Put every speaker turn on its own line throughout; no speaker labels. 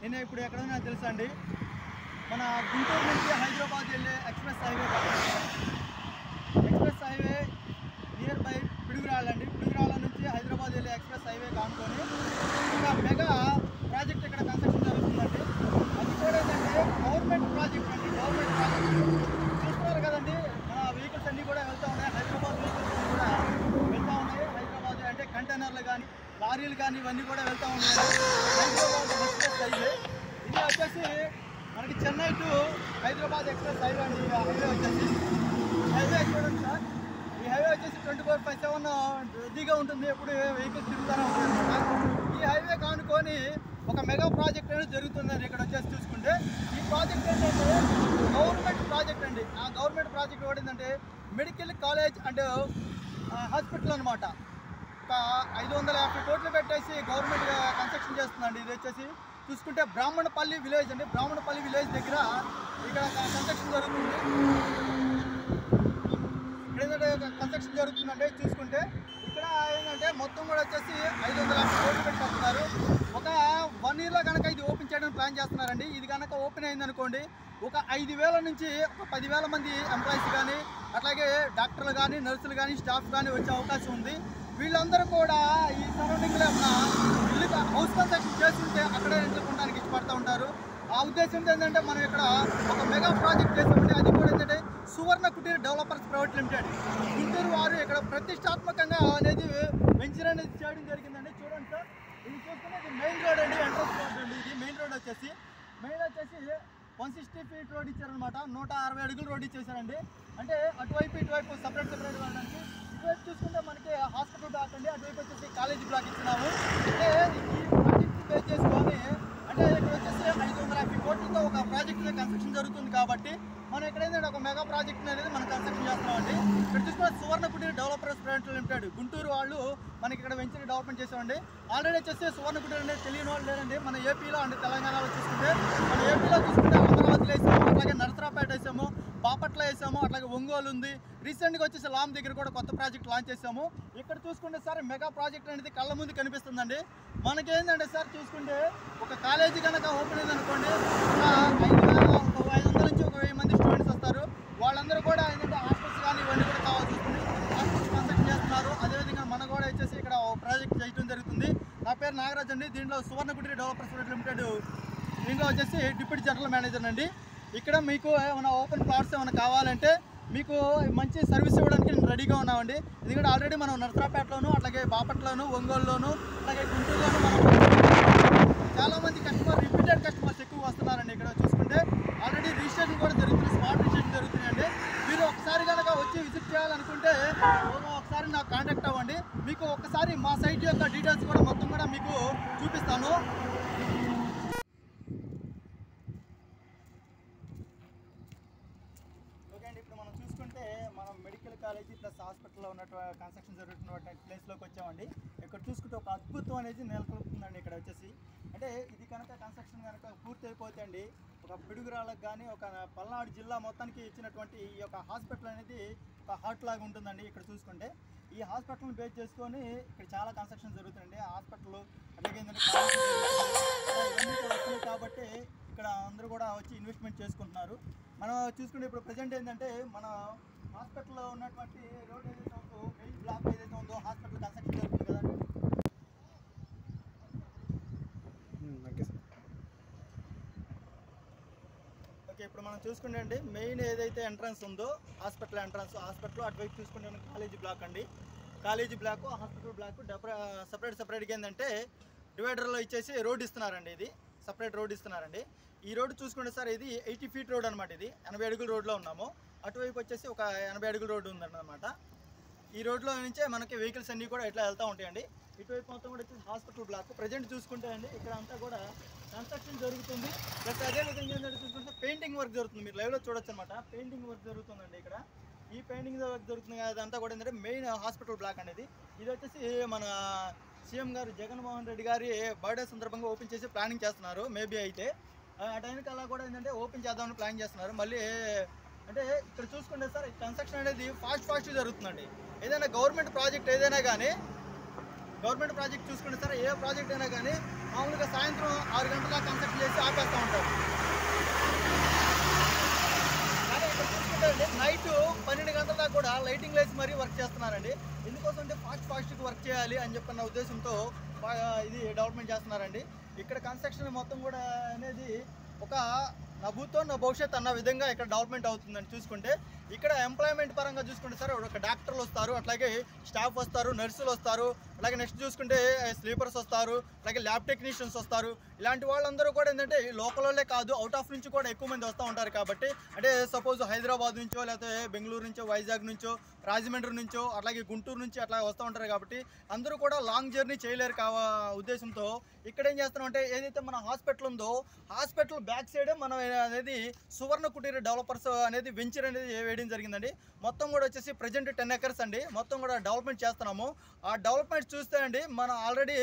నేను ఇప్పుడు ఎక్కడైనా తెలుసా అండి, మన గుంటూరు నుంచి హైదరాబాద్ వెళ్ళే ఎక్స్ప్రెస్ హైవే నియర్ బై పిడుగురాళ్ళండి. పిడుగురాళ్ళ నుంచి హైదరాబాద్ వెళ్ళే ఎక్స్ప్రెస్ హైవే కానుకొని ఒక మెగా ప్రాజెక్ట్ ఇక్కడ కన్స్ట్రక్షన్ జరుగుతుందండి. అది కూడా ఏంటంటే గవర్నమెంట్ ప్రాజెక్ట్ అండి. గవర్నమెంట్ ప్రాజెక్ట్ చూస్తున్నారు కదండి, మన వెహికల్స్ అన్నీ కూడా వెళ్తూ ఉన్నాయి. హైదరాబాద్ వెహికల్స్ అన్నీ కూడా వెళ్తూ ఉన్నాయి. హైదరాబాద్ అంటే కంటైనర్లు కానీ లారీలు కానీ ఇవన్నీ కూడా వెళ్తూ ఉన్నాయి. హైదరాబాద్ ఎక్స్ప్రెస్ హైవే ఇది వచ్చేసి మనకి Chennai to Hyderabad express highway అండి. హైవే వచ్చేసి హైవే చూడండి సార్, ఈ హైవే వచ్చేసి 24/7 రద్దీగా ఉంటుంది. ఎప్పుడు వెహికల్స్ తిరుగుతూనే ఉంటుంది. ఈ హైవే కానుకొని ఒక మెగా ప్రాజెక్ట్ అనేది జరుగుతుందండి. ఇక్కడ వచ్చేసి చూసుకుంటే ఈ ప్రాజెక్ట్ ఏంటంటే గవర్నమెంట్ ప్రాజెక్ట్ అండి. ఆ గవర్నమెంట్ ప్రాజెక్ట్ కూడా ఏంటంటే మెడికల్ కాలేజ్ అండ్ హాస్పిటల్ అనమాట. ఒక 550 కోట్లు పెట్టేసి గవర్నమెంట్ కన్స్ట్రక్షన్ చేస్తుందండి. ఇది వచ్చేసి చూసుకుంటే బ్రాహ్మణపల్లి విలేజ్ అండి. బ్రాహ్మణపల్లి విలేజ్ దగ్గర ఇక్కడ కన్స్ట్రక్షన్ జరుగుతుంది. ఇక్కడ ఏంటంటే కన్స్ట్రక్షన్ జరుగుతుందంటే చూసుకుంటే ఇక్కడ ఏంటంటే మొత్తం కూడా వచ్చేసి 550 కోట్లు పెట్టి కడుతున్నారు. ఒక 1 yearలో కనుక ఇది ఓపెన్ చేయడానికి ప్లాన్ చేస్తున్నారండి. ఇది కనుక ఓపెన్ అయిందనుకోండి, ఒక 5,000 నుంచి ఒక 10,000 మంది ఎంప్లాయీస్ కానీ, అట్లాగే డాక్టర్లు కానీ, నర్సులు కానీ, స్టాఫ్ కానీ వచ్చే అవకాశం ఉంది. వీళ్ళందరూ కూడా ఈ సరౌండింగ్లో ఉన్న ఇల్లు హౌస్ కన్స్ట్రక్షన్ చేస్తుంటే అక్కడే రెంట్లుకోవడానికి ఇష్టపడుతూ ఉంటారు. ఆ ఉద్దేశంతో ఏంటంటే మనం ఇక్కడ ఒక మెగా ప్రాజెక్ట్ చేసామంటే అది కూడా ఏంటంటే Suvarna Kuteer developers private limited Guntur వారు ఇక్కడ ప్రతిష్టాత్మకంగా అనేది వెంచర్ అనేది చేయడం జరిగిందండి. చూడండి సార్, ఇది చూసుకుంటే ఇది మెయిన్ రోడ్ అండి, ఎంట్రన్స్ రోడ్ అండి. ఇది మెయిన్ రోడ్ వచ్చేసి 160 feet రోడ్ ఇచ్చారనమాట. 160 అడుగులు రోడ్ ఇచ్చేసారండి. అంటే అటువైపు ఇటువైపు సపరేట్ వెళ్ళడానికి. ఇటువైపు చూసుకుంటే మనకి హాస్పిటల్ బ్లాక్ అండి, అటువైపు వచ్చేసి కాలేజీ బ్లాక్ ఇచ్చినాము. అంటే ఈ ప్రాజెక్ట్ బేస్ చేసుకొని అంటే ఇక్కడ వచ్చేసి 550 కోట్లతో ఒక ప్రాజెక్ట్ కన్స్ట్రక్షన్ జరుగుతుంది. కాబట్టి మనం ఇక్కడ ఏంటంటే ఒక మెగా ప్రాజెక్ట్ అనేది మనం కన్స్ట్రక్షన్ చేస్తున్నామండి. ఇక్కడ చూసుకుంటే Suvarna Kuteer developers private limited Guntur వాళ్ళు మనకి ఇక్కడ వెంచర్ డెవలప్మెంట్ చేసామండి. ఆల్రెడీ వచ్చేసి సువర్ణ కుటీర్ అనేది తెలియని వాళ్ళు లేదండి. మన ఏపీలో అంటే తెలంగాణలో చూసుకుంటే మన ఏపీలో చూసుకుంటే అమరావతిలో వేసాము, అట్లాగే నరసరాపేట వేసాము, బాపట్ల వేసాము, అట్లాగే ఒంగోలు ఉంది. రీసెంట్గా వచ్చేసి లామ్ దగ్గర కూడా కొత్త ప్రాజెక్ట్ లాంచ్ చేసాము. ఇక్కడ చూసుకుంటే సార్ మెగా ప్రాజెక్ట్ అనేది కళ్ళ ముందు కనిపిస్తుందండి. మనకేంటంటే సార్ చూసుకుంటే ఒక కాలేజీ కనుక ఓపెన్ అయింది అనుకోండి, ఒక 500 నుంచి ఒక 1000 మంది స్టూడెంట్స్ వస్తారు. వాళ్ళందరూ కూడా ఏంటంటే హాస్టల్స్ కానీ ఇవన్నీ కూడా కావాల్సి వస్తుంది. హాస్టల్స్ కన్స్ట్రక్ట్ చేస్తున్నారు. అదేవిధంగా మన కూడా వచ్చేసి ఇక్కడ ప్రాజెక్ట్ చేయడం జరుగుతుంది. నా పేరు నాగరాజ్ అండి. దీంట్లో సువర్ణ కుటీర్ డెవలపర్స్ ప్రైవేట్ లిమిటెడ్ దీంట్లో వచ్చేసి డిప్యూటీ జనరల్ మేనేజర్ అండి. ఇక్కడ మీకు ఏమైనా ఓపెన్ ప్లాట్స్ ఏమైనా కావాలంటే మీకు మంచి సర్వీస్ ఇవ్వడానికి నేను రెడీగా ఉన్నామండి. ఎందుకంటే ఆల్రెడీ మనం నరసరాపేటలోను, అట్లాగే బాపట్లోను, ఒంగోలులోను, అలాగే గుంటూరులోను మనం చాలామంది కస్టమర్ రిపీటెడ్ కస్టమర్స్ ఎక్కువ వస్తున్నారండి. ఇక్కడ చూసుకుంటే ఆల్రెడీ రిజిస్ట్రేషన్ కూడా జరుగుతుంది, స్మార్ట్ రిజిస్ట్రేషన్ జరుగుతున్నాయండి. మీరు ఒకసారి కనుక వచ్చి విజిట్ చేయాలనుకుంటే ఒకసారి నాకు కాంటాక్ట్ అవ్వండి. మీకు ఒకసారి మా సైట్ యొక్క డీటెయిల్స్ కూడా మొత్తం కూడా మీకు చూపిస్తాను. ఇప్పుడు మనం చూసుకుంటే మనం మెడికల్ కాలేజీ ప్లస్ హాస్పిటల్లో ఉన్నట్టు కన్స్ట్రక్షన్ జరుగుతున్నటువంటి ప్లేస్లోకి వచ్చామండి. ఇక్కడ చూసుకుంటే ఒక అద్భుతం అనేది నెలకొల్పుతుందండి. ఇక్కడ వచ్చేసి అంటే ఇది కనుక కన్స్ట్రక్షన్ కనుక పూర్తి అయిపోతే అండి ఒక పిడుగురాళ్ళకు కానీ ఒక పల్నాడు జిల్లా మొత్తానికి ఇచ్చినటువంటి ఈ యొక్క హాస్పిటల్ అనేది ఒక హార్ట్ లాగా ఉంటుందండి. ఇక్కడ చూసుకుంటే ఈ హాస్పిటల్ని బేస్ చేసుకొని ఇక్కడ చాలా కన్స్ట్రక్షన్ జరుగుతుందండి. హాస్పిటల్ అట్లాగే ఏంటంటే ఇవన్నీ వస్తున్నాయి కాబట్టి ఇక్కడ అందరూ కూడా వచ్చి ఇన్వెస్ట్మెంట్ చేసుకుంటున్నారు. మనం చూసుకుంటే ఇప్పుడు ప్రజెంట్ ఏంటంటే మన హాస్పిటల్లో ఉన్నటువంటి రోడ్ ఏదైతే ఉందో, మెయిన్ బ్లాక్ ఏదైతే ఉందో హాస్పిటల్ కన్స్ట్రక్షన్ జరుగుతుంది కదండి. ఓకే, ఇప్పుడు మనం చూసుకుంటే అండి మెయిన్ ఏదైతే ఎంట్రన్స్ ఉందో హాస్పిటల్ ఎంట్రన్స్, హాస్పిటల్ అటువైపు చూసుకుంటే కాలేజీ బ్లాక్ అండి. కాలేజీ బ్లాక్, హాస్పిటల్ బ్లాక్ సపరేట్గా ఏంటంటే డివైడర్లో ఇచ్చేసి రోడ్ ఇస్తున్నారండి. ఇది సపరేట్ రోడ్ ఇస్తున్నారండి. ఈ రోడ్డు చూసుకుంటే సార్ ఇది 80 feet రోడ్ అనమాట. ఇది 80 అడుగుల రోడ్లో ఉన్నాము. అటువైపు వచ్చేసి ఒక 80 అడుగుల రోడ్డు ఉందన్నమాట. ఈ రోడ్లో నుంచే మనకి వెహికల్స్ అన్నీ కూడా ఇట్లా వెళ్తూ ఉంటాయండి. ఇటువైపు మొత్తం కూడా వచ్చేసి హాస్పిటల్ బ్లాక్. ప్రజెంట్ చూసుకుంటే అండి ఇక్కడ అంతా కూడా కన్స్ట్రక్షన్ జరుగుతుంది. ప్లస్ అదేవిధంగా ఏంటంటే చూసుకుంటే పెయింటింగ్ వర్క్ జరుగుతుంది. మీరు లైవ్లో చూడొచ్చు అనమాట. పెయింటింగ్ వర్క్ జరుగుతుందండి ఇక్కడ. ఈ పెయింటింగ్ వర్క్ జరుగుతుంది అదంతా కూడా ఏంటంటే మెయిన్ హాస్పిటల్ బ్లాక్ అనేది. ఇది వచ్చేసి మన సీఎం గారు జగన్మోహన్ రెడ్డి గారి బర్త్డే సందర్భంగా ఓపెన్ చేసి ప్లానింగ్ చేస్తున్నారు. మేబీ అయితే ఆ టైంకి అలా కూడా ఏంటంటే ఓపెన్ చేద్దామని ప్లాన్ చేస్తున్నారు. మళ్ళీ అంటే ఇక్కడ చూసుకుంటే సార్ కన్స్ట్రక్షన్ అనేది ఫాస్ట్ జరుగుతుందండి. ఏదైనా గవర్నమెంట్ ప్రాజెక్ట్ ఏదైనా కానీ గవర్నమెంట్ ప్రాజెక్ట్ చూసుకుంటే సార్ ఏ ప్రాజెక్ట్ అయినా కానీ మామూలుగా సాయంత్రం 6 గంటల కన్స్ట్రక్ట్ చేసి ఆపేస్తూ ఉంటారు. కానీ ఇక్కడ చూసుకుంటే నైట్ 12 గంటల దాకా కూడా లైటింగ్ వేసి మరీ వర్క్ చేస్తున్నారండి. ఎందుకోసం అంటే ఫాస్ట్గా వర్క్ చేయాలి అని చెప్పిన ఉద్దేశంతో ఇది డెవలప్మెంట్ చేస్తున్నారండి. ఇక్కడ కన్స్ట్రక్షన్ మొత్తం కూడా అనేది ఒక నా భూతో నా భవిష్యత్ అన్న విధంగా ఇక్కడ డెవలప్మెంట్ అవుతుందని చూసుకుంటే ఇక్కడ ఎంప్లాయ్మెంట్ పరంగా చూసుకుంటే సార్ ఒక డాక్టర్లు వస్తారు, అట్లాగే స్టాఫ్ వస్తారు, నర్సులు వస్తారు, అలాగే నెక్స్ట్ చూసుకుంటే స్లీపర్స్ వస్తారు, అలాగే ల్యాబ్ టెక్నీషియన్స్ వస్తారు. ఇలాంటి వాళ్ళందరూ కూడా ఏంటంటే లోకల్లోనే కాదు అవుట్ ఆఫ్ నుంచి కూడా ఎక్కువ మంది వస్తూ ఉంటారు. కాబట్టి అంటే సపోజ్ హైదరాబాద్ నుంచో లేకపోతే బెంగళూరు నుంచో వైజాగ్ నుంచో రాజమండ్రి నుంచో అట్లాగే గుంటూరు నుంచి అట్లా వస్తూ ఉంటారు. కాబట్టి అందరూ కూడా లాంగ్ జర్నీ చేయలేరు ఉద్దేశంతో ఇక్కడ ఏం చేస్తున్నాం అంటే ఏదైతే మన హాస్పిటల్ ఉందో హాస్పిటల్ బ్యాక్ సైడ్ మనం అనేది సువర్ణ కుటీర డెవలపర్స్ అనేది వెంచర్ అనేది వేయడం జరిగిందండి. మొత్తం కూడా వచ్చేసి ప్రజెంట్ 10 acres అండి. మొత్తం కూడా డెవలప్మెంట్ చేస్తున్నాము. ఆ డెవలప్మెంట్ చూస్తే అండి మనం ఆల్రెడీ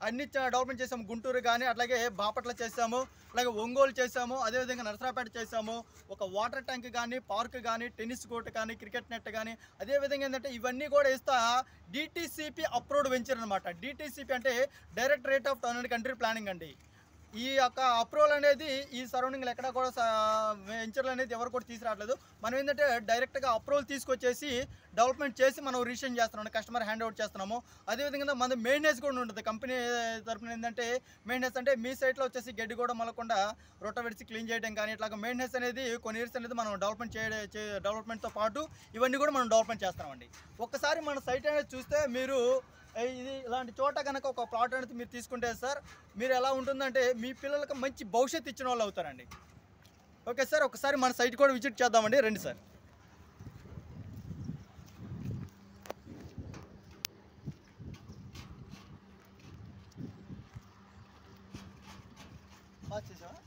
అన్ని డెవలప్మెంట్ చేసాము. గుంటూరు కానీ అట్లాగే బాపట్ల చేసాము, అలాగే ఒంగోలు చేసాము, అదేవిధంగా నరసరాపేట చేసాము. ఒక వాటర్ ట్యాంక్ కానీ, పార్క్ కానీ, టెన్నిస్ కోర్ట్ కానీ, క్రికెట్ నెట్ కానీ, అదేవిధంగా ఏంటంటే ఇవన్నీ కూడా ఇస్తా డిటిసిపి అప్రూవ్డ్ వెంచర్ అనమాట. డిటిసిపి అంటే directorate of town and country planning అండి. ఈ యొక్క అప్రూవల్ అనేది ఈ సరౌండింగ్లో ఎక్కడ కూడా వెంచర్లు అనేది ఎవరు కూడా తీసుకురావట్లేదు. మనం ఏంటంటే డైరెక్ట్గా అప్రూవల్ తీసుకొచ్చేసి డెవలప్మెంట్ చేసి మనం రిజిస్ట్రేషన్ చేస్తున్నాం, కస్టమర్ హ్యాండ్ అవుట్ చేస్తున్నాము. అదేవిధంగా మన మెయింటెనెన్స్ కూడా ఉంటుంది. కంపెనీ తరఫున ఏంటంటే మెయింటెనెన్స్ అంటే మీ సైట్లో వచ్చేసి గడ్డి కూడా మలకుండా రొట్టవిడిచి క్లీన్ చేయడం కానీ ఇట్లా మెయింటెనెన్స్ అనేది కొన్ని ఇయర్స్ అనేది మనం డెవలప్మెంట్తో పాటు ఇవన్నీ కూడా మనం డెవలప్మెంట్ చేస్తామండి. ఒక్కసారి మన సైట్ అనేది చూస్తే మీరు ఇది ఇలాంటి చోట కనుక ఒక ప్లాట్ అనేది మీరు తీసుకుంటే సార్ మీరు ఎలా ఉంటుందంటే మీ పిల్లలకు మంచి భవిష్యత్తు ఇచ్చిన వాళ్ళు అవుతారండి. ఓకే సార్, ఒకసారి మన సైట్ కూడా విజిట్ చేద్దామండి, రండి సార్. చేసావా?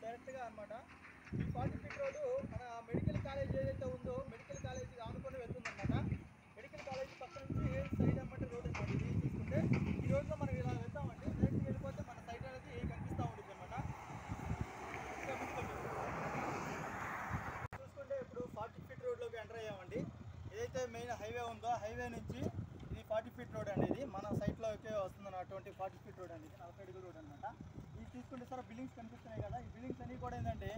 డైరెక్ట్గా అనమాట. ఈ 40 feet రోడ్డు మన మెడికల్ కాలేజ్ ఏదైతే ఉందో మెడికల్ కాలేజ్ ఆనుకొని వెళ్తుందన్నమాట. మెడికల్ కాలేజ్ పక్క నుంచి సైడ్ అన్నమాట రోడ్ అనమాట. ఇది చూసుకుంటే ఈ రోడ్లో మనం ఇలా వెళ్తామండి. డైరెక్ట్గా వెళ్ళిపోతే మన సైడ్ అనేది కనిపిస్తూ ఉంటుంది అనమాట. చూసుకుంటే ఇప్పుడు 40 feet రోడ్లోకి ఎంటర్ అయ్యామండి. ఏదైతే మెయిన్ హైవే ఉందో హైవే నుంచి ఇది 40 feet రోడ్ అండి. ఇది మన సైట్లోకే వస్తుంది అటువంటి 40 feet రోడ్ అండి. ఇది 40 అడుగుల రోడ్ అనమాట. ఇది చూసుకుంటే సార్ బిల్డింగ్స్ కనిపిస్తున్నాయి కదా, ఈ బిల్డింగ్స్ అన్నీ కూడా ఏంటంటే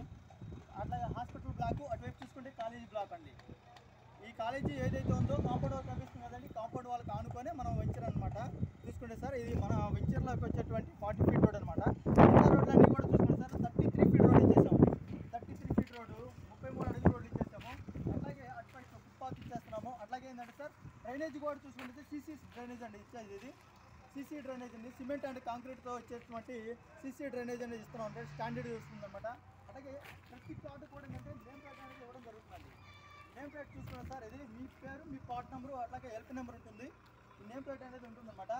అట్లాగే హాస్పిటల్ బ్లాక్, అటువైపు చూసుకుంటే కాలేజీ బ్లాక్ అండి. ఈ కాలేజీ ఏదైతే ఉందో కాంపౌండ్ వాల్ కనిపిస్తుంది కదండి, కాంపౌండ్ వాళ్ళకి ఆనుకొని మనం వెంచర్ అనమాట. చూసుకుంటే సార్ ఇది మన వెంచర్లోకి వచ్చేటువంటి 40 feet రోడ్ అనమాట. మిగతా రోడ్లన్నీ కూడా చూసుకుంటే సార్ 33 feet రోడ్ ఇచ్చేసాము. 33 feet రోడ్డు 33 అడుగుల రోడ్లు ఇచ్చేసాము. అట్లాగే అటుపైన ఫుట్పాత్ ఇచ్చేస్తున్నాము. అట్లాగే ఏంటంటే సార్ డ్రైనేజ్ కూడా చూసుకుంటే సీసీ డ్రైనేజ్ అండి ఇచ్చేది. ఇది సీసీ డ్రైనేజ్ అండి, సిమెంట్ అండ్ కాంక్రీట్తో వచ్చేటువంటి సీసీ డ్రైనేజ్ అనేది ఇస్తున్నాం అంటే స్టాండర్డ్ వస్తుంది అనమాట. అలాగే ప్రతి ప్లాట్ కూడా ఏంటంటే నేమ్ ప్లేట్ అనేది ఇవ్వడం జరుగుతుందండి. నేమ్ ప్లేట్ చూసుకున్నాం సార్, ఇది మీ పేరు, మీ ప్లాట్ నెంబరు, అట్లాగే హెల్ప్ నెంబర్ ఉంటుంది. ఈ నేమ్ ప్లేట్ అనేది ఉంటుందన్నమాట.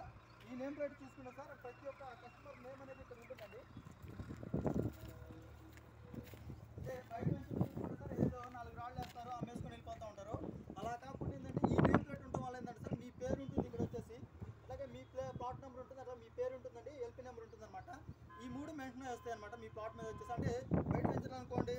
ఈ నేమ్ ప్లేట్ చూసుకున్నా సార్ ప్రతి ఒక్క కస్టమర్ నేమ్ అనేది ఇక్కడ ఉంటుందండి. అంటే బయట నుంచి చూసుకుంటే సార్ ఏదో 4 రాళ్ళు వేస్తారు, అమ్మేసుకొని వెళ్ళిపోతూ ఉంటారు. అలా కాకుండా ఏంటంటే ఈ నేమ్ ప్లేట్ ఉండడం వల్ల ఏంటంటే సార్ మీ పేరు ఉంటుంది ఇక్కడ వచ్చేసి, అలాగే మీ ప్లాట్ నెంబర్ ఉంటుంది, అట్లా మీ పేరు ఉంటుందండి, ఎల్పీ నెంబర్ ఉంటుంది అనమాట. ఈ 3 మెన్షన్ వస్తాయి అనమాట మీ ప్లాట్ మీద వచ్చేసి. అంటే బయట పెంచాలనుకోండి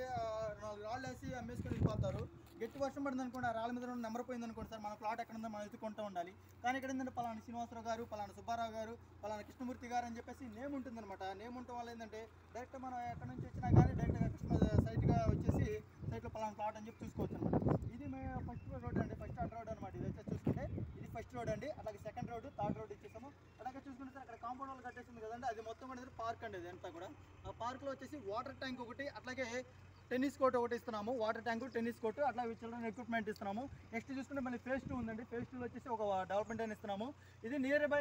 4 రాళ్ళు వేసి అమ్మేసుకొని వెళ్ళిపోతారు. గట్టి వర్షం వర్షం పడింది అనుకోండి, ఆ రాళ్ళ మీద నెంబర్ పోయింది అనుకోండి సార్, మన ప్లాట్ ఎక్కడ ఉందో మనం ఎత్తుకుంటూ ఉండాలి. కానీ ఇక్కడ ఏంటంటే పలానా శ్రీనివాసరావు గారు, పలానా సుబ్బారావు గారు, పలానా కృష్ణమూర్తి గారు అని చెప్పేసి నేమ్ ఉంటుందన్నమాట. నేమ్ ఉండటం వల్ల ఏంటంటే డైరెక్ట్ మనం ఎక్కడి నుంచి వచ్చినా కానీ డైరెక్ట్గా కస్టమర్ సైట్గా వచ్చేసి సైట్లో పలానా ప్లాట్ అని చెప్పి చూసుకోవచ్చు అనమాట. ఇది మేము ఫస్ట్ రోడ్ అండి, ఫస్ట్ ఆన్ రోడ్ అనమాట. ఇది వచ్చేసి చూసుకుంటే ఇది ఫస్ట్ రోడ్ అండి. అలాగే సెకండ్ రోడ్, థర్డ్ రోడ్ ఇచ్చేసాము. అలాగే చూసుకుంటే సార్ అక్కడ కాంపౌండ్ వాళ్ళు కట్టేసింది కదండి, అది మొత్తం అనేది పార్క్ అండి. ఇది అంతా కూడా ఆ పార్క్లో వచ్చేసి వాటర్ ట్యాంక్ ఒకటి, అట్లాగే టెన్నిస్ కోర్ట్ ఒకటి ఇస్తున్నాము. వాటర్ ట్యాంకు, టెన్నిస్ కోర్టు, అట్లాగే చిల్డ్రన్ ఎక్విప్మెంట్ ఇస్తున్నాము. నెక్స్ట్ చూసుకుంటే మళ్ళీ ఫేజ్ 2 ఉందండి. ఫేజ్ 2 వచ్చేసి ఒక డెవలప్మెంట్ అని ఇస్తున్నాము. ఇది నియర్ బై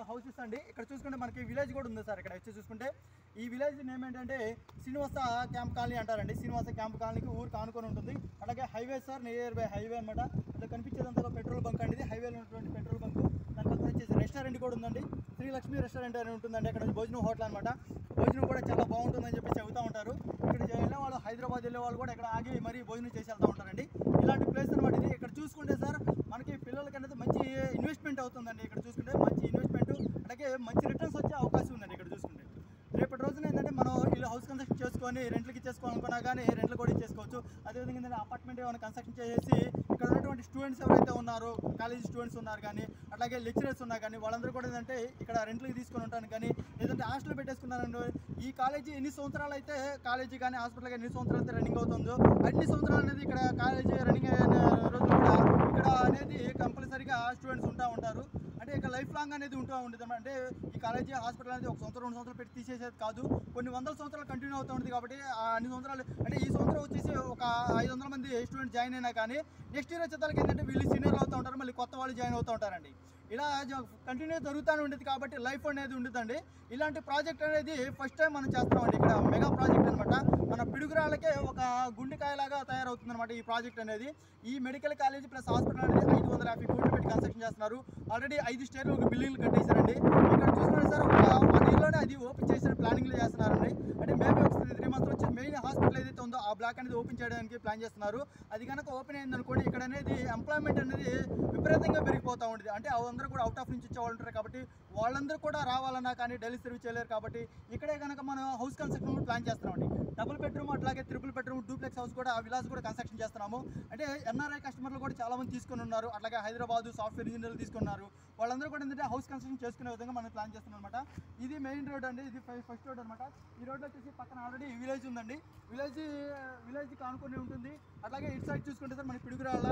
హౌసెస్ అండి. ఇక్కడ చూసుకుంటే మనకి విలేజ్ కూడా ఉంది సార్. ఇక్కడ వచ్చి చూసుకుంటే ఈ విలేజ్ నేమ్ ఏంటంటే శ్రీనివాస క్యాంప్ కాలనీ అంటారండి. శ్రీనివాస క్యాంప్ కాలనీకి ఊరు కానుకొని ఉంటుంది. అలాగే highway sir, near by highway అనమాట. అట్లా కనిపించేదంతా పెట్రోల్ బంక్ అండి. ఇది హైవేలో ఉన్నటువంటి పెట్రోల్ బంక్. దాని పక్కన వచ్చేసి రెస్టారెంట్ కూడా ఉందండి. శ్రీలక్ష్మి రెస్టారెంట్ అని ఉంటుందండి. అక్కడ భోజనం హోటల్ అనమాట. భోజనం కూడా చాలా బాగుంటుందని చెప్పి చెబుతూ ఉంటారు. ఇక్కడ వెళ్ళే వాళ్ళు, హైదరాబాద్ వెళ్ళే వాళ్ళు కూడా ఇక్కడ ఆగి మరీ భోజనం చేసి వెళ్తూ ఉంటారండి. ఇలాంటి ప్లేస్ అనమాట ఇది. ఇక్కడ చూసుకుంటే సార్ మనకి పిల్లలకి అనేది మంచి ఇన్వెస్ట్మెంట్ అవుతుందండి. ఇక్కడ చూసుకుంటే మంచి ఇన్వెస్ట్మెంట్, అలాగే మంచి రిటర్న్స్ వచ్చే అవకాశం ఉందండి. ఇక్కడ చూసుకుంటే రేపటి రోజున ఏంటంటే మనం ఇల్లు హౌస్ కన్స్ట్రక్షన్ చేసుకొని రెంట్లకి ఇచ్చేసుకోవాలనుకున్నా కానీ రెంట్లు కూడా ఇచ్చేసుకోవచ్చు. అదేవిధంగా ఏంటంటే అపార్ట్మెంట్ ఏమైనా కన్స్ట్రక్షన్ చేసి ఇక్కడ ఉన్నటువంటి స్టూడెంట్స్ ఎవరైతే ఉన్నారో, కాలేజీ స్టూడెంట్స్ ఉన్నారు కానీ, అట్లాగే లెక్చరర్స్ ఉన్నారు కానీ, వాళ్ళందరూ కూడా ఏంటంటే ఇక్కడ రెంట్లకి తీసుకొని ఉంటాను కానీ, లేదంటే హాస్టల్ పెట్టేసుకున్నారండి. ఈ కాలేజీ ఎన్ని సంవత్సరాలు అయితే కాలేజీ కానీ హాస్పిటల్ కానీ ఎన్ని సంవత్సరాలు అయితే రన్నింగ్ అవుతుందో అన్ని సంవత్సరాలు అనేది ఇక్కడ కాలేజీ రన్నింగ్ అయిన రోజులు కూడా ఇక్కడ అనేది కంపల్సరీగా స్టూడెంట్స్ ఉంటారు. అంటే ఇక్కడ లైఫ్ లాంగ్ అనేది ఉంటూ ఉంటుంది. అంటే ఈ కాలేజీ హాస్పిటల్ అనేది 1 సంవత్సరం 2 సంవత్సరాలు పెట్టి తీసేసేది కాదు. కొన్ని వందల సంవత్సరాలు కంటిన్యూ అవుతూ ఉంటుంది. కాబట్టి అన్ని సంవత్సరాలు అంటే ఈ సంవత్సరం వచ్చేసి ఒక 500 మంది స్టూడెంట్ జాయిన్ అయినా కానీ నెక్స్ట్ ఇయర్ వచ్చేదానికి ఏంటంటే వీళ్ళు సీనియర్లు అవుతూ ఉంటారు, మళ్ళీ కొత్త వాళ్ళు జాయిన్ అవుతూ ఉంటారండి. ఇలా కంటిన్యూ జరుగుతూనే ఉంటుంది కాబట్టి లైఫ్ అనేది ఉంటుందండి. ఇలాంటి ప్రాజెక్ట్ అనేది ఫస్ట్ టైం మనం చేస్తామండి. ఇక్కడ మెగా ప్రాజెక్ట్ అనమాట. మన పిడుగురాళ్ళకే ఒక గుండెకాయలాగా తయారవుతుంది అనమాట ఈ ప్రాజెక్ట్ అనేది. ఈ మెడికల్ కాలేజీ ప్లస్ హాస్పిటల్ అనేది 550 కోట్లు పెట్టి కన్స్ట్రక్షన్ చేస్తున్నారు. ఆల్రెడీ 5 స్టేర్లు ఒక బిల్డింగ్లు కట్టేశారండి. ఇక్కడ చూసుకుంటే సార్ ఒక 1 ఇయర్లోనే అది ఓపెన్ చేసిన ప్లానింగ్లో చేస్తున్నారండి. అంటే మేబీ ఒక 3 మంత్స్ వచ్చి మెయిన్ హాస్పిటల్ ఏదైతే ఉందో ఆ బ్లాక్ అనేది ఓపెన్ చేయడానికి ప్లాన్ చేస్తున్నారు. అది కనుక ఓపెన్ అయిందనుకోండి ఇక్కడ అనేది ఎంప్లాయ్మెంట్ అనేది విపరీతంగా పెరిగిపోతూ ఉంటుంది. అంటే అందరూ కూడా అవుట్ ఆఫ్ నుంచి వచ్చే వాళ్ళు ఉంటారు కాబట్టి వాళ్ళందరూ కూడా రావాలన్నా కానీ డైలీ సర్వీస్ చేయలేరు. కాబట్టి ఇక్కడే కనుక మనం హౌస్ కన్స్ట్రక్షన్ ప్లాన్ చేస్తున్నామండి. డబుల్ బెడ్రూమ్, అట్లాగే ట్రిపుల్ బెడ్రూమ్, డూప్లెక్స్ హౌస్ కూడా విలాస్ కూడా కన్స్ట్రక్షన్ చేస్తున్నాము. అంటే ఎన్ఆర్ఐ కస్టమర్లు కూడా చాలా మంది తీసుకుని ఉన్నారు. అట్లాగే హైదరాబాద్ సాఫ్ట్వేర్ ఇంజనీర్లు తీసుకున్నారు. వాళ్ళందరూ కూడా ఏంటంటే హౌస్ కన్స్ట్రక్షన్ చేసుకునే విధంగా మనం ప్లాన్ చేస్తున్నాం అనమాట. ఇది మెయిన్ రోడ్ అండి. ఇది ఫస్ట్ రోడ్ అనమాట. ఈ రోడ్ వచ్చేసి పక్కన ఆల్రెడీ విలేజ్ ఉందండి. విలేజ్ కానుకొని ఉంటుంది. అట్లాగే ఇటు సైడ్ చూసుకుంటే సార్ మన పిడుగురాళ్ళ,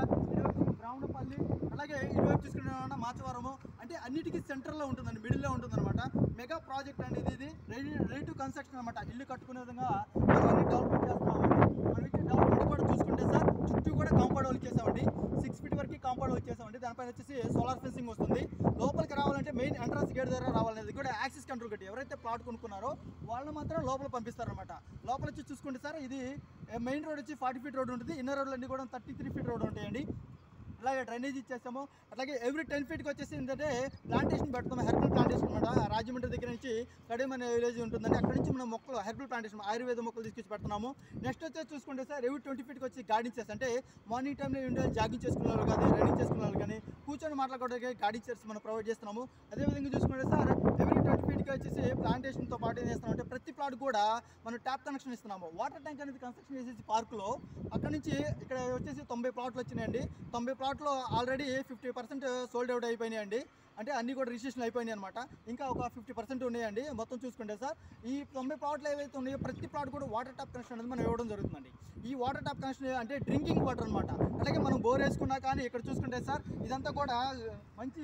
బ్రాహ్మణపల్లి, అలాగే ఇటువైపు చూసుకుంటే మాచవరము, అంటే అన్నిటికీ సెంటర్లో ఉంటుందండి, మిడిల్లో ఉంటుంది అనమాట. మెగా ప్రాజెక్ట్ అండి ఇది. రెడీ టు కన్స్ట్రక్షన్ అనమాట. ఇల్లు కట్టుకునే విధంగా మనం అన్ని డెవలప్మెంట్ చేస్తున్నామండి. మనం ఇచ్చే డెవలప్మెంట్ కూడా చూసుకుంటే సార్ చుట్టూ కూడా కాంపౌండ్ వాళ్ళు ఇచ్చేసామండి. 6 ఫీట్ వరకు కాంపౌండ్ వాళ్ళు ఇచ్చేసామండి. దానిపైన వచ్చేసి సోలార్ ఫెన్సింగ్ వస్తుంది. లోపలికి రావాలంటే మెయిన్ ఎంట్రన్స్ గేట్ దగ్గర రావాలనేది కూడా యాక్సిస్ కంట్రోల్ గేట్. ఎవరైతే ప్లాట్ కొనుక్కున్నారో వాళ్ళు మాత్రం లోపల పంపిస్తారనమాట. లోపల వచ్చి చూసుకుంటే సార్ ఇది మెయిన్ రోడ్ వచ్చి 40 ఫీట్ రోడ్ ఉంటుంది. ఇన్నర్ రోడ్లు అన్నీ కూడా 33 ఫీట్ రోడ్ ఉంటాయండి. అలాగే డ్రైనేజ్ ఇచ్చేస్తాము. అట్లాగే ఎవ్రీ 10 ఫీట్కి వచ్చేసి ఏంటంటే ప్లాంటేషన్ పెడతాము. హెర్బల్ ప్లాంటేషన్ అనమాట. రాజమండ్రి దగ్గర నుంచి కడియం అనే విలేజ్ ఉంటుందండి. అక్కడ నుంచి మనం మొక్కలు హెర్బల్ ప్లాంటేషన్ ఆయుర్వేద మొక్కలు తీసుకొచ్చి పెడుతున్నాము. నెక్స్ట్ వచ్చేసి చూసుకుంటే సార్ ఎవ్రీ 20 ఫీట్కి వచ్చి గార్డెన్ చేసి, అంటే మార్నింగ్ టైంలో ఇండియా జాగింగ్ చేసుకునే వాళ్ళు కానీ, రన్నింగ్ చేసుకునే వాళ్ళు కానీ కూర్చొని మాట్లాడుకోవడానికి గార్డెన్ చైర్స్ మనం ప్రొవైడ్ చేస్తున్నాము. అదేవిధంగా చూసుకుంటే సార్ ఎవ్రీ 20 ఫీట్కి వచ్చేసి ప్లాంటేషన్తో పాటు ఏం చేస్తున్నాం అంటే ప్రతి ప్లాట్ కూడా మనం ట్యాప్ కనెక్షన్ ఇస్తున్నాము. వాటర్ ట్యాంక్ అనేది కన్స్ట్రక్షన్ చేసేసి పార్కులో అక్కడ నుంచి ఇక్కడ వచ్చేసి 90 ప్లాట్లు వచ్చినాయండి. 90 ప్లాట్లో ఆల్రెడీ 50% సోల్డ్ అవుట్ అయిపోయినాయండి. అంటే అన్నీ కూడా రిజిస్ట్రేషన్ అయిపోయినాయి అనమాట. ఇంకా ఒక 50% ఉన్నాయండి. మొత్తం చూసుకుంటే సార్ ఈ 90 ప్లాట్లు ఏవైతే ఉన్నాయో ప్రతి ప్లాట్ కూడా వాటర్ ట్యాప్ కనెక్షన్ అనేది మనం ఇవ్వడం జరుగుతుందండి. ఈ వాటర్ ట్యాప్ కనెక్షన్ అంటే డ్రింకింగ్ వాటర్ అనమాట. అలాగే మనం బోర్ వేసుకున్నా కానీ ఇక్కడ చూసుకుంటే సార్ ఇదంతా కూడా మంచి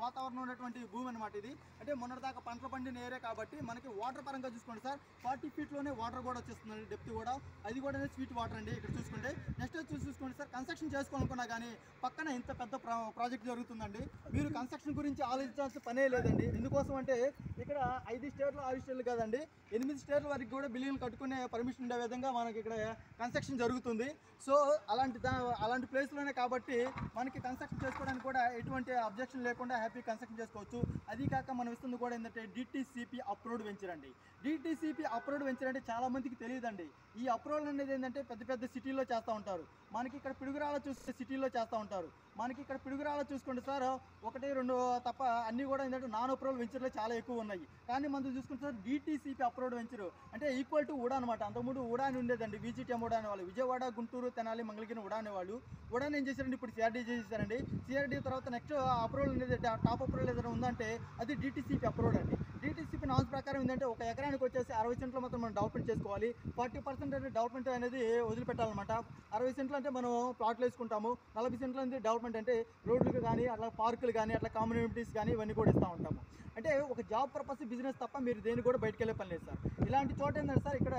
వాతావరణం ఉన్నటువంటి భూమి అనమాట ఇది. అంటే మొన్నటిదాకా పంటలు పండిన ఏరియా కాబట్టి మనకి వాటర్ పరంగా చూసుకోండి సార్ 40 ఫీట్లోనే వాటర్ కూడా వచ్చేస్తుందండి. డెప్త్ కూడా అది కూడా స్వీట్ వాటర్ అండి. ఇక్కడ చూసుకుంటే నెక్స్ట్ చూసుకోండి సార్ కన్స్ట్రక్షన్ చేసుకోవాలనుకున్నా కానీ పక్కన ఇంత పెద్ద ప్రాజెక్ట్ జరుగుతుందండి. మీరు కన్స్ట్రక్షన్ గురించి ఆలోచించాల్సిన పనే లేదండి. ఎందుకోసం అంటే ఇక్కడ 5 స్టేర్లు 6 స్టేర్లు కాదండి 8 స్టేర్ల వరకు కూడా బిల్డింగ్లు కట్టుకునే పర్మిషన్ ఉండే విధంగా మనకి ఇక్కడ కన్స్ట్రక్షన్ జరుగుతుంది. సో అలాంటి ప్లేస్లోనే కాబట్టి మనకి కన్స్ట్రక్షన్ చేసుకోవడానికి కూడా ఎటువంటి అబ్జెక్షన్ లేకుండా హ్యాపీ కన్స్ట్రక్షన్ చేసుకోవచ్చు. అది కాక మనం ఇస్తుంది కూడా ఏంటంటే DTCP అప్రూవ్డ్ వెంచర్ అండి. DTCP అప్రూవ్డ్ వెంచర్ అంటే చాలా మందికి తెలియదండి. ఈ అప్రూవల్ అనేది ఏంటంటే పెద్ద సిటీలో చేస్తూ ఉంటారు. మనకి ఇక్కడ పిడుగురాళ్ళ చూస్తే సిటీలో చేస్తూ ఉంటారు. మనకి ఇక్కడ పిడుగురాళ్ళ చూసుకోండి సార్ 1, రెండు తప్ప అన్నీ కూడా ఏంటంటే నాన్ అప్రూవల్ వెంచర్లో చాలా ఎక్కువ ఉన్నాయి. కానీ మనం చూసుకుంటే సార్ DTCP అప్రూవ్డ్ వెంచర్ అంటే ఈక్వల్ టు ఉడా అనమాట. అంతకుముందు ఉడా అని ఉండేదండి, VGTM ఉడా అనేవాళ్ళు, విజయవాడ, గుంటూరు, తెనాలి, మంగళగిరి ఉడా అనేవాళ్ళు. ఉడాని ఏం చేశారండి, ఇప్పుడు CRD చేశారండి. CRD తర్వాత నెక్స్ట్ అప్రూవల్ అనేది టాప్ అప్రూవల్ ఏదైనా ఉందంటే అది DTCP అప్రూవ్డ్ అండి. DTCP నామ్స్ ప్రకారం ఏంటంటే ఒక ఎకరానికి వచ్చేసి 60 సెంట్లు మాత్రం మనం డెవలప్మెంట్ చేసుకోవాలి. 40% అనేది డెవలప్మెంట్ అనేది వదిలిపెట్టాలన్నమాట. 60 సెంట్లు అంటే మనం ప్లాట్లు వేసుకుంటాము, 40 సెంట్లు అనేది డెవలప్మెంట్ అంటే రోడ్లు కానీ అట్లా పార్కులు కానీ అట్లా కమ్యూనిటీస్ కానీ ఇవన్నీ కూడా ఇస్తూ ఉంటాము. అంటే ఒక జాబ్ పర్పస్ బిజినెస్ తప్ప మీరు దేని కూడా బయటకు వెళ్ళే పని లేదు సార్. ఇలాంటి చోట ఏంటంటే సార్ ఇక్కడ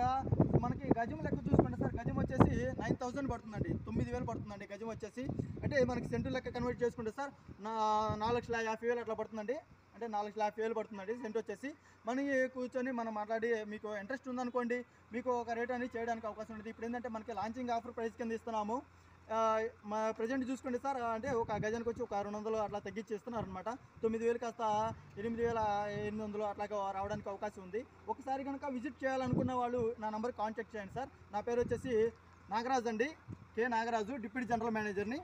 మనకి గజం లెక్క చూసుకుంటే సార్ గజం వచ్చేసి 9,000 పడుతుందండి, 9,000 పడుతుందండి గజం వచ్చేసి. అంటే మనకి సెంటు లెక్క కన్వర్ట్ చేసుకుంటే సార్ 4,50,000 అట్లా పడుతుందండి. అంటే 4,50,000 పడుతుందండి సెంట్ వచ్చేసి. మనీ కూర్చొని మనం మాట్లాడి మీకు ఇంట్రెస్ట్ ఉందనుకోండి, మీకు ఒక రేట్ అనేది చేయడానికి అవకాశం ఉంటుంది. ఇప్పుడు ఏంటంటే మనకి లాంచింగ్ ఆఫర్ ప్రైస్ కింద ఇస్తున్నాము. మా ప్రజెంట్ చూసుకోండి సార్, అంటే ఒక గజానికి వచ్చి ఒక 200 అట్లా తగ్గించి ఇస్తున్నారు అనమాట. 9,000 కాస్త 8,800 అట్లా రావడానికి అవకాశం ఉంది. ఒకసారి కనుక విజిట్ చేయాలనుకున్న వాళ్ళు నా నెంబర్కి కాంటాక్ట్ చేయండి సార్. నా పేరు వచ్చేసి నాగరాజు అండి, K. నాగరాజు, డిప్యూటీ జనరల్ మేనేజర్ని.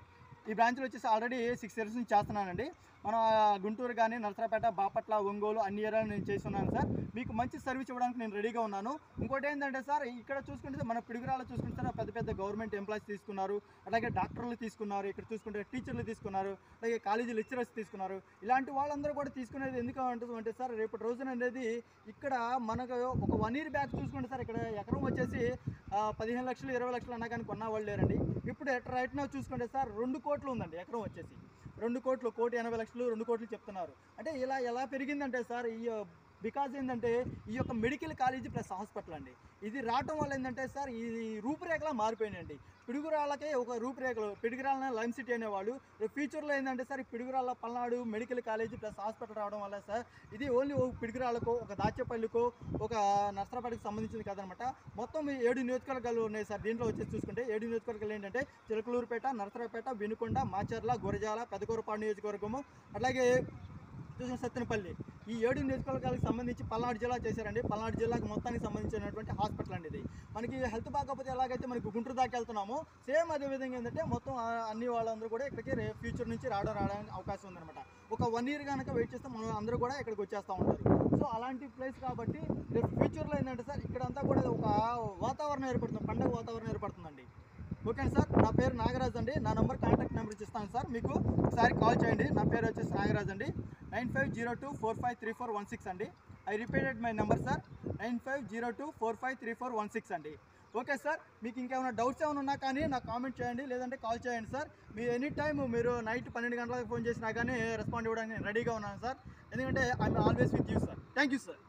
ఈ బ్రాంచ్లో వచ్చేసి ఆల్రెడీ 6 ఇయర్స్ నుంచి చేస్తున్నానండి. మనం గుంటూరు కానీ, నరసరాపేట, బాపట్ల, ఒంగోలు అన్ని ఏరియాలు నేను చేస్తున్నాను సార్. మీకు మంచి సర్వీస్ ఇవ్వడానికి నేను రెడీగా ఉన్నాను. ఇంకోటి ఏంటంటే సార్, ఇక్కడ చూసుకుంటే మన పిడుగురాల్లో చూసుకుంటే సార్ పెద్ద పెద్ద గవర్నమెంట్ ఎంప్లాయీస్ తీసుకున్నారు, అలాగే డాక్టర్లు తీసుకున్నారు, ఇక్కడ చూసుకుంటే టీచర్లు తీసుకున్నారు, అలాగే కాలేజీ లెక్చరర్స్ తీసుకున్నారు. ఇలాంటి వాళ్ళందరూ కూడా తీసుకునేది ఎందుకు అంటే సార్, రేపటి రోజున అనేది ఇక్కడ మనకు ఒక 1 year బ్యాక్ చూసుకుంటే సార్ ఇక్కడ ఎకరం వచ్చేసి 15 లక్షలు 20 లక్షలు అన్నా కానీ కొన్న వాళ్ళు లేరండి. ఇప్పుడు రైట్ నా చూసుకుంటే సార్ 2 కోట్లు ఉందండి ఎకరం వచ్చేసి. 2 కోట్లు, 1,80,00,000, 2 కోట్లు చెప్తున్నారు. అంటే ఇలా ఎలా పెరిగిందంటే సార్ ఈ బికాజ్ ఏంటంటే ఈ యొక్క మెడికల్ కాలేజీ ప్లస్ హాస్పిటల్ అండి. ఇది రావటం వల్ల ఏంటంటే సార్ ఇది రూపురేఖలా మారిపోయినాయండి. పిడుగురాళ్ళకే ఒక రూపురేఖలు, పిడుగురాళ్ళ లైమ్ సిటీ అనేవాళ్ళు. ఫ్యూచర్లో ఏంటంటే సార్ ఈ Piduguralla Palnadu medical college plus hospital రావడం వల్ల సార్ ఇది ఓన్లీ ఒక పిడుగురాళ్ళకో, ఒక దాచేపల్లికో, ఒక నర్సరాపేటకు సంబంధించింది కాదనమాట. మొత్తం 7 నియోజకవర్గాలు ఉన్నాయి సార్. దీంట్లో వచ్చేసి చూసుకుంటే 7 నియోజకవర్గాలు ఏంటంటే చిలకలూరుపేట, నర్సరాపేట, వినుకొండ, మాచర్ల, గురజాల, పెదకూరపాడు నియోజకవర్గము, అలాగే చూసిన సత్తెనపల్లి. ఈ 7 నియోజకవర్గాలకు సంబంధించి పల్నాడు జిల్లా చేశారండి. పల్నాడు జిల్లాకు మొత్తానికి సంబంధించినటువంటి హాస్పిటల్ అండి ఇది. మనకి హెల్త్ బాగోకపోతే ఎలాగైతే మనకి గుంటూరు దాకా వెళ్తున్నామో సేమ్ అదే విధంగా ఏంటంటే మొత్తం అన్ని వాళ్ళందరూ కూడా ఇక్కడికి ఫ్యూచర్ నుంచి రావడానికి అవకాశం ఉందన్నమాట. ఒక 1 year కనుక వెయిట్ చేస్తే మనం అందరూ కూడా ఇక్కడికి వచ్చేస్తూ ఉంటారు. సో అలాంటి ప్లేస్ కాబట్టి రేపు ఫ్యూచర్లో ఏంటంటే సార్ ఇక్కడంతా కూడా ఒక వాతావరణం ఏర్పడుతుంది, పండగ వాతావరణం ఏర్పడుతుందండి. ఓకేనా సార్, నా పేరు నాగరాజ్ అండి. నా నెంబర్ కాంటాక్ట్ నెంబర్ ఇస్తాను సార్, మీకు ఒకసారి కాల్ చేయండి. నా పేరు వచ్చేసి నాగరాజ్ అండి. 9502453416 అండి. I repeated my number sir, 9502453416 అండి. ఓకే సార్, మీకు ఇంకేమైనా డౌట్స్ ఏమైనా ఉన్నా కానీ నాకు కామెంట్ చేయండి, లేదంటే కాల్ చేయండి సార్. మీరు ఎనీ టైం మీరు నైట్ 12 గంటలకు ఫోన్ చేసినా కానీ రెస్పాండ్ ఇవ్వడానికి నేను రెడీగా ఉన్నాను సార్. ఎందుకంటే I'm always with you sir. Thank you sir.